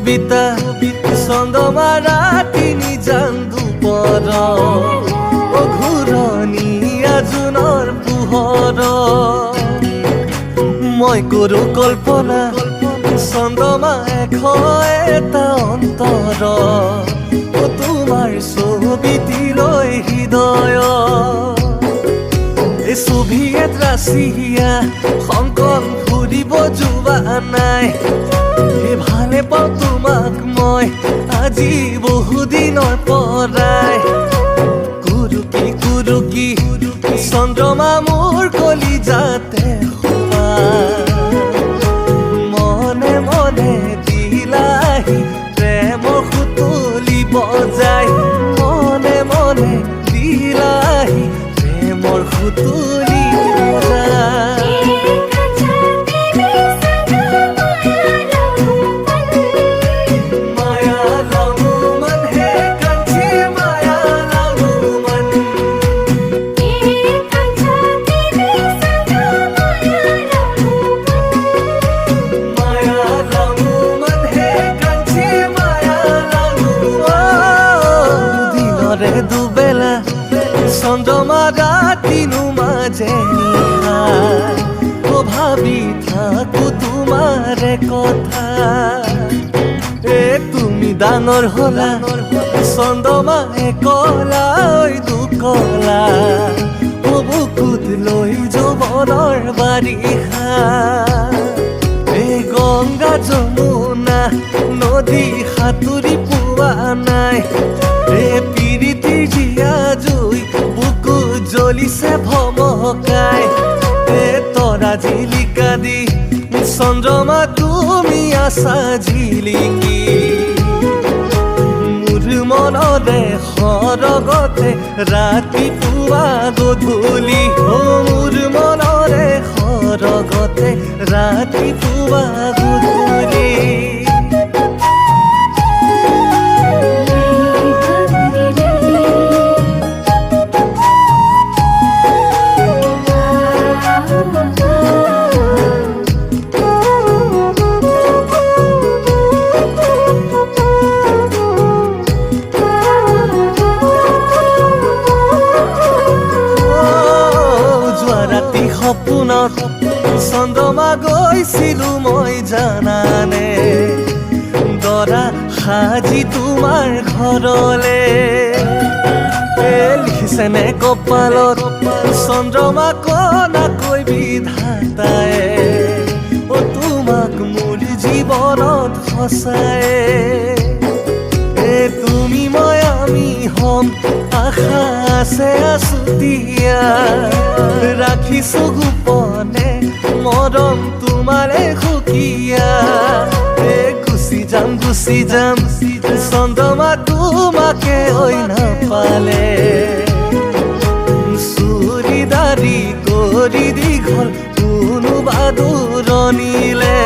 কবিতা চন্দমা ৰাতি নিজান দুপৰ ঘূৰণীয়া জোনৰ পোহৰ মই কৰো কল্পনা চন্দমা এটা অন্তৰ তোমাৰ ছবিটিলৈ হৃদয় এই ছবিত ৰাছিয়া সংকন ফুৰিব যোৱা নাই ভালে পাওঁ তোমাক মই আজি বহুদিনৰ পৰাই কুৰুকি কুৰুকি চন্দ্ৰমা মোৰ কলিজাতে মনে মনে দিলাহি প্ৰেমৰ সুতুলি বজাই মনে মনে দিলাহি প্ৰেমৰ সুতুলি বজাই দুবেলা চন্দ্ৰমা ৰাতিনো মাজে ভাবি থাকো তোমাৰে কথা তুমি ডাঙৰ হলা চন্দ্ৰমা কলা দুকলা বুকুত লৈ যৌৱনৰ বাৰিষা গংগা যমুনা নদী সাঁতুৰি পোৱা নাই পিৰিতি জিয়া জুই বুকু জ্বলিছে ভমকাই তৰা জিলিকা দি চন্দ্ৰমা তুমি আছা জিলিকি মোৰ মনৰে সৰগতে ৰাতিপুৱা গধূলি মোৰ মনৰে সৰগতে ৰাতিপুৱা গধূলি সপোনত চন্দ্ৰমা গৈছিলো মই জানানে দৰা সাজি তোমাৰ ঘৰলে লিখিছেনে কপালত চন্দ্ৰমা কনাকৈ বিধাতাই তোমাক মোৰ জীৱনত সঁচাই তুমি মই আমি হম আশা আছে আছুতীয়া ৰাখিছো গোপনে মৰম তোমাৰে সুকীয়া গুচি যাম চন্দ্ৰমা তোমাকে ঐ নাপালে চুৰিদাৰি কৰি দীঘল কোনোবা দূৰণিলে